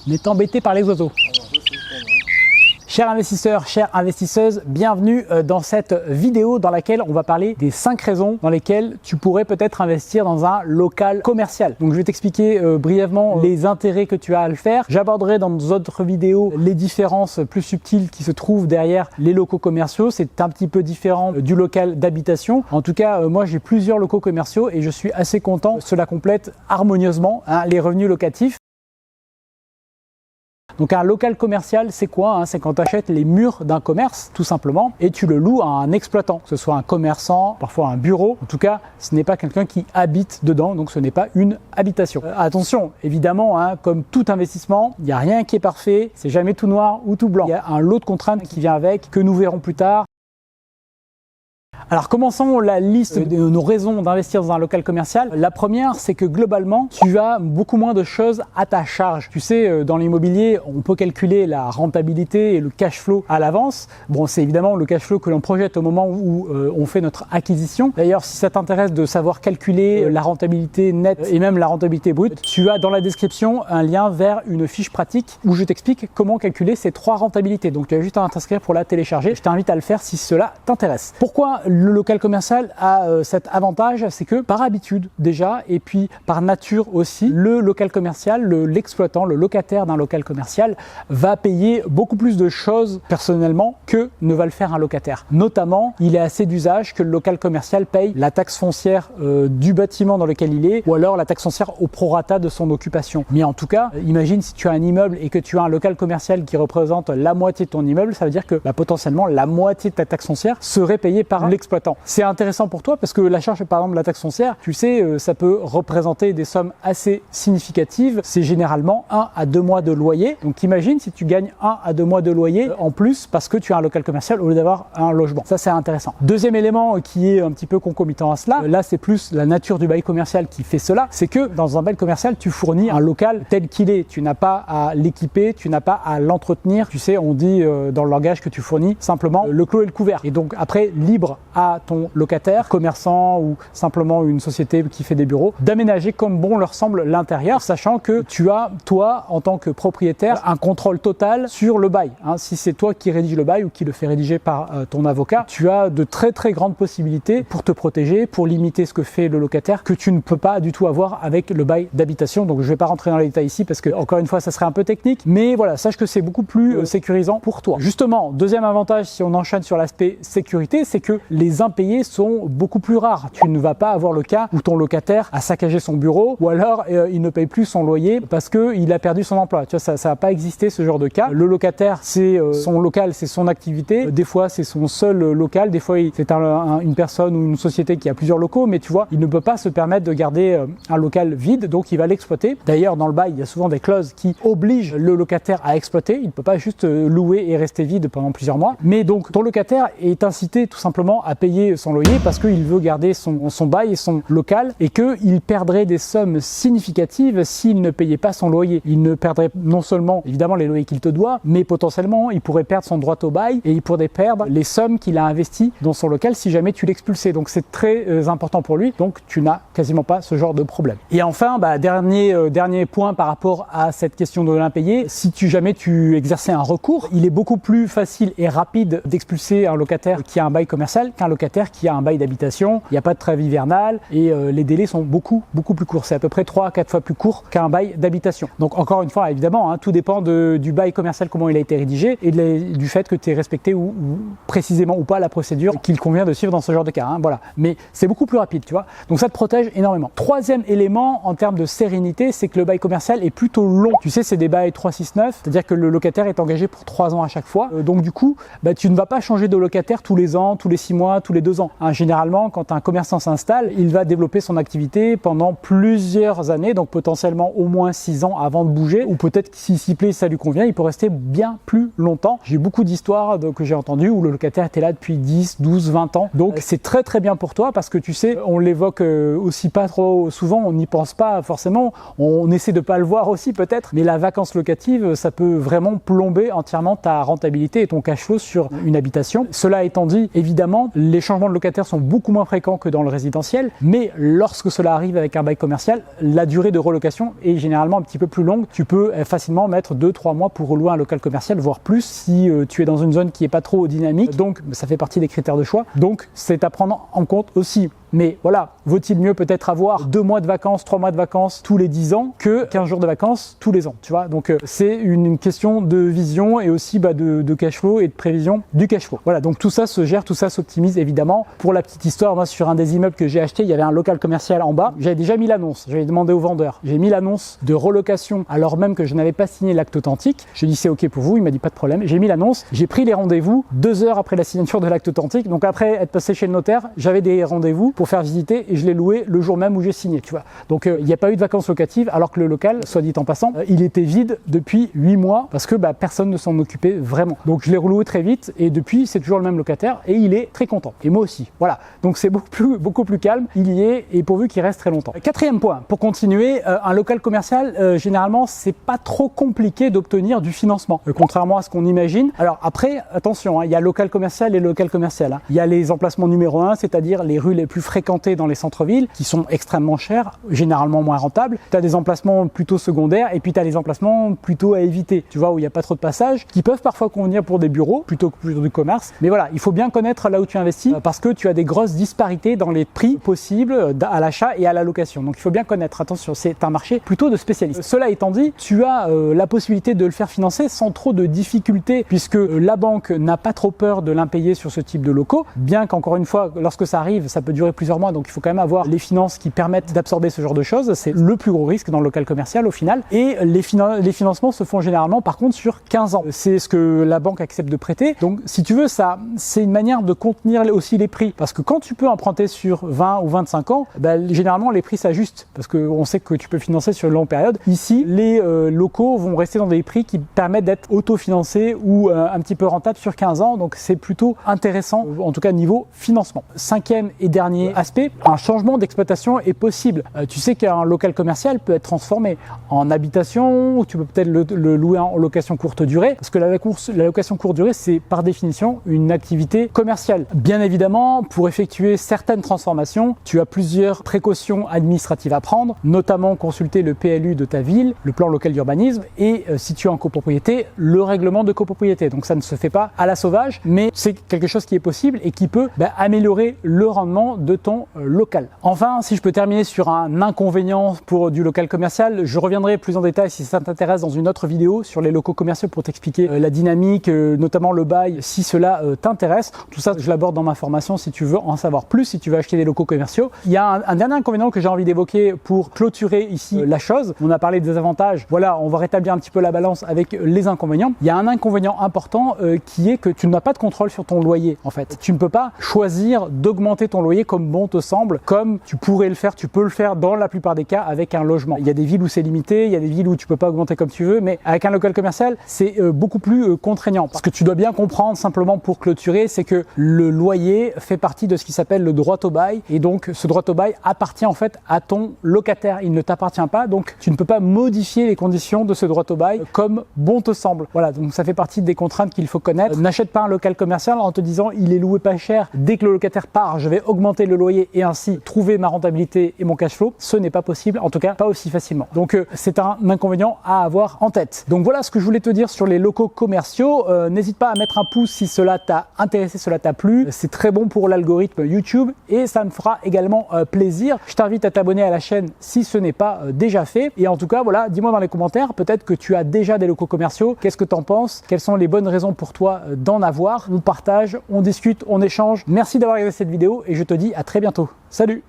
On est embêté par les oiseaux. Chers investisseurs, chères investisseuses, bienvenue dans cette vidéo dans laquelle on va parler des 5 raisons dans lesquelles tu pourrais peut-être investir dans un local commercial. Donc je vais t'expliquer brièvement les intérêts que tu as à le faire. J'aborderai dans d'autres vidéos les différences plus subtiles qui se trouvent derrière les locaux commerciaux. C'est un petit peu différent du local d'habitation. En tout cas, moi j'ai plusieurs locaux commerciaux et je suis assez content. Cela complète harmonieusement les revenus locatifs. Donc un local commercial, c'est quoi? C'est quand tu achètes les murs d'un commerce, tout simplement, et tu le loues à un exploitant, que ce soit un commerçant, parfois un bureau. En tout cas, ce n'est pas quelqu'un qui habite dedans, donc ce n'est pas une habitation. Attention, évidemment, comme tout investissement, il n'y a rien qui est parfait, c'est jamais tout noir ou tout blanc. Il y a un lot de contraintes qui vient avec, que nous verrons plus tard. Alors commençons la liste de nos raisons d'investir dans un local commercial. La première, c'est que globalement, tu as beaucoup moins de choses à ta charge. Tu sais, dans l'immobilier, on peut calculer la rentabilité et le cash flow à l'avance. Bon, c'est évidemment le cash flow que l'on projette au moment où on fait notre acquisition. D'ailleurs, si ça t'intéresse de savoir calculer la rentabilité nette et même la rentabilité brute, tu as dans la description un lien vers une fiche pratique où je t'explique comment calculer ces 3 rentabilités. Donc tu as juste à t'inscrire pour la télécharger. Je t'invite à le faire si cela t'intéresse. Pourquoi le local commercial a cet avantage? C'est que par habitude déjà, et puis par nature aussi, le local commercial, l'exploitant, le locataire d'un local commercial va payer beaucoup plus de choses personnellement que ne va le faire un locataire. Notamment, il est assez d'usage que le local commercial paye la taxe foncière du bâtiment dans lequel il est, ou alors la taxe foncière au prorata de son occupation. Mais en tout cas, imagine si tu as un immeuble et que tu as un local commercial qui représente la moitié de ton immeuble, ça veut dire que potentiellement la moitié de ta taxe foncière serait payée par l'exploitant. C'est intéressant pour toi parce que la charge par exemple de la taxe foncière, tu sais, ça peut représenter des sommes assez significatives. C'est généralement 1 à 2 mois de loyer. Donc imagine si tu gagnes 1 à 2 mois de loyer en plus parce que tu as un local commercial au lieu d'avoir un logement. Ça c'est intéressant. Deuxième élément qui est un petit peu concomitant à cela, là c'est plus la nature du bail commercial qui fait cela, c'est que dans un bail commercial, tu fournis un local tel qu'il est. Tu n'as pas à l'équiper, tu n'as pas à l'entretenir. Tu sais, on dit dans le langage que tu fournis simplement le clos et le couvert. Et donc après, libre à ton locataire, commerçant ou simplement une société qui fait des bureaux, d'aménager comme bon leur semble l'intérieur, sachant que tu as, toi, en tant que propriétaire, un contrôle total sur le bail. Si c'est toi qui rédige le bail ou qui le fait rédiger par ton avocat, tu as de très très grandes possibilités pour te protéger, pour limiter ce que fait le locataire, que tu ne peux pas du tout avoir avec le bail d'habitation. Donc je ne vais pas rentrer dans les détails ici parce que, encore une fois, ça serait un peu technique, mais voilà, sache que c'est beaucoup plus sécurisant pour toi. Justement, deuxième avantage, si on enchaîne sur l'aspect sécurité, c'est que les impayés sont beaucoup plus rares. Tu ne vas pas avoir le cas où ton locataire a saccagé son bureau ou alors il ne paye plus son loyer parce qu'il a perdu son emploi. Tu vois, ça va pas exister ce genre de cas. Le locataire, c'est son local, c'est son activité. Des fois, c'est son seul local. Des fois, c'est une personne ou une société qui a plusieurs locaux, mais tu vois, il ne peut pas se permettre de garder un local vide, donc il va l'exploiter. D'ailleurs, dans le bail, il y a souvent des clauses qui obligent le locataire à exploiter. Il ne peut pas juste louer et rester vide pendant plusieurs mois. Mais donc, ton locataire est incité tout simplement à payer son loyer parce qu'il veut garder son bail et son local et qu'il perdrait des sommes significatives s'il ne payait pas son loyer. Il ne perdrait non seulement évidemment les loyers qu'il te doit, mais potentiellement il pourrait perdre son droit au bail et il pourrait perdre les sommes qu'il a investies dans son local si jamais tu l'expulsais. Donc c'est très important pour lui, donc tu n'as quasiment pas ce genre de problème. Et enfin, dernier point par rapport à cette question de l'impayé, si jamais tu exerçais un recours, il est beaucoup plus facile et rapide d'expulser un locataire qui a un bail commercial qu'un locataire qui a un bail d'habitation. Il n'y a pas de trêve hivernale et les délais sont beaucoup plus courts. C'est à peu près 3 à 4 fois plus court qu'un bail d'habitation. Donc encore une fois, évidemment, tout dépend du bail commercial, comment il a été rédigé et du fait que tu aies respecté ou précisément ou pas la procédure qu'il convient de suivre dans ce genre de cas. Voilà. Mais c'est beaucoup plus rapide, tu vois. Donc ça te protège énormément. Troisième élément en termes de sérénité, c'est que le bail commercial est plutôt long. Tu sais, c'est des bails 369, c'est-à-dire que le locataire est engagé pour 3 ans à chaque fois. Donc du coup, tu ne vas pas changer de locataire tous les ans, tous les 6 mois, tous les 2 ans. Généralement, quand un commerçant s'installe, il va développer son activité pendant plusieurs années, donc potentiellement au moins 6 ans avant de bouger, ou peut-être s'il s'y plaît, ça lui convient, il peut rester bien plus longtemps. J'ai beaucoup d'histoires que j'ai entendues où le locataire était là depuis 10, 12, 20 ans. Donc c'est très très bien pour toi parce que tu sais, on l'évoque aussi pas trop souvent, on n'y pense pas forcément, on essaie de pas le voir aussi peut-être, mais la vacance locative, ça peut vraiment plomber entièrement ta rentabilité et ton cash flow sur une habitation. Cela étant dit, évidemment, les changements de locataires sont beaucoup moins fréquents que dans le résidentiel, mais lorsque cela arrive avec un bail commercial, la durée de relocation est généralement un petit peu plus longue. Tu peux facilement mettre 2-3 mois pour relouer un local commercial, voire plus si tu es dans une zone qui n'est pas trop dynamique. Donc ça fait partie des critères de choix. Donc c'est à prendre en compte aussi. Mais voilà, vaut-il mieux peut-être avoir 2 mois de vacances, 3 mois de vacances tous les 10 ans que 15 jours de vacances tous les ans, tu vois. Donc c'est une question de vision et aussi de cash flow et de prévision du cash flow. Voilà, donc tout ça se gère, tout ça s'optimise évidemment. Pour la petite histoire, moi sur un des immeubles que j'ai acheté, il y avait un local commercial en bas. J'avais déjà mis l'annonce, j'avais demandé au vendeur. J'ai mis l'annonce de relocation alors même que je n'avais pas signé l'acte authentique. Je lui ai dit c'est ok pour vous, il m'a dit pas de problème. J'ai mis l'annonce, j'ai pris les rendez-vous 2 heures après la signature de l'acte authentique. Donc après être passé chez le notaire, j'avais des rendez-vous pour faire visiter et je l'ai loué le jour même où j'ai signé, tu vois. Donc il n'y a pas eu de vacances locatives alors que le local, soit dit en passant, il était vide depuis 8 mois parce que personne ne s'en occupait vraiment. Donc je l'ai reloué très vite et depuis c'est toujours le même locataire et il est très content. Et moi aussi. Voilà. Donc c'est beaucoup plus calme. Il y est et pourvu qu'il reste très longtemps. 4e point, pour continuer, un local commercial, généralement c'est pas trop compliqué d'obtenir du financement, contrairement à ce qu'on imagine. Alors après, attention, il y a local commercial et local commercial. Il y a les emplacements numéro 1, c'est-à-dire les rues les plus fréquentées dans les centres-villes qui sont extrêmement chers, généralement moins rentables. Tu as des emplacements plutôt secondaires et puis tu as les emplacements plutôt à éviter, tu vois, où il n'y a pas trop de passages, qui peuvent parfois convenir pour des bureaux plutôt que pour du commerce. Mais voilà, il faut bien connaître là où tu investis parce que tu as des grosses disparités dans les prix possibles à l'achat et à la location. Donc il faut bien connaître, attention, c'est un marché plutôt de spécialistes. Cela étant dit, tu as la possibilité de le faire financer sans trop de difficultés puisque la banque n'a pas trop peur de l'impayé sur ce type de locaux, bien qu'encore une fois, lorsque ça arrive, ça peut durer plusieurs mois, donc il faut quand même avoir les finances qui permettent d'absorber ce genre de choses. C'est le plus gros risque dans le local commercial au final. Et les financements se font généralement par contre sur 15 ans. C'est ce que la banque accepte de prêter. Donc si tu veux, ça, c'est une manière de contenir aussi les prix. Parce que quand tu peux emprunter sur 20 ou 25 ans, généralement les prix s'ajustent. Parce qu'on sait que tu peux financer sur une longue période. Ici, les locaux vont rester dans des prix qui permettent d'être autofinancés ou un petit peu rentables sur 15 ans. Donc c'est plutôt intéressant, en tout cas niveau financement. 5e et dernier aspect, un changement d'exploitation est possible. Tu sais qu'un local commercial peut être transformé en habitation, ou tu peux peut-être le louer en location courte durée, parce que la location courte durée, c'est par définition une activité commerciale. Bien évidemment, pour effectuer certaines transformations, tu as plusieurs précautions administratives à prendre, notamment consulter le PLU de ta ville, le plan local d'urbanisme, et si tu es en copropriété, le règlement de copropriété. Donc ça ne se fait pas à la sauvage, mais c'est quelque chose qui est possible et qui peut améliorer le rendement de ton local. Enfin, si je peux terminer sur un inconvénient pour du local commercial, je reviendrai plus en détail si ça t'intéresse dans une autre vidéo sur les locaux commerciaux pour t'expliquer la dynamique, notamment le bail, si cela t'intéresse. Tout ça, je l'aborde dans ma formation si tu veux en savoir plus, si tu veux acheter des locaux commerciaux. Il y a un dernier inconvénient que j'ai envie d'évoquer pour clôturer ici la chose. On a parlé des avantages. Voilà, on va rétablir un petit peu la balance avec les inconvénients. Il y a un inconvénient important qui est que tu n'as pas de contrôle sur ton loyer en fait. Tu ne peux pas choisir d'augmenter ton loyer comme bon te semble, comme tu pourrais le faire, tu peux le faire dans la plupart des cas avec un logement. Il y a des villes où c'est limité, il y a des villes où tu peux pas augmenter comme tu veux, mais avec un local commercial, c'est beaucoup plus contraignant. Ce que tu dois bien comprendre simplement pour clôturer, c'est que le loyer fait partie de ce qui s'appelle le droit au bail, et donc ce droit au bail appartient en fait à ton locataire, il ne t'appartient pas, donc tu ne peux pas modifier les conditions de ce droit au bail comme bon te semble. Voilà, donc ça fait partie des contraintes qu'il faut connaître. N'achète pas un local commercial en te disant il est loué pas cher, dès que le locataire part, je vais augmenter le loyer et ainsi trouver ma rentabilité et mon cash flow. Ce n'est pas possible, en tout cas pas aussi facilement. Donc c'est un inconvénient à avoir en tête. Donc voilà ce que je voulais te dire sur les locaux commerciaux. N'hésite pas à mettre un pouce si cela t'a intéressé, cela t'a plu. C'est très bon pour l'algorithme YouTube et ça me fera également plaisir. Je t'invite à t'abonner à la chaîne si ce n'est pas déjà fait. Et en tout cas, voilà, dis-moi dans les commentaires, peut-être que tu as déjà des locaux commerciaux. Qu'est-ce que tu en penses? Quelles sont les bonnes raisons pour toi d'en avoir? On partage, on discute, on échange. Merci d'avoir regardé cette vidéo et je te dis à très bientôt. Salut!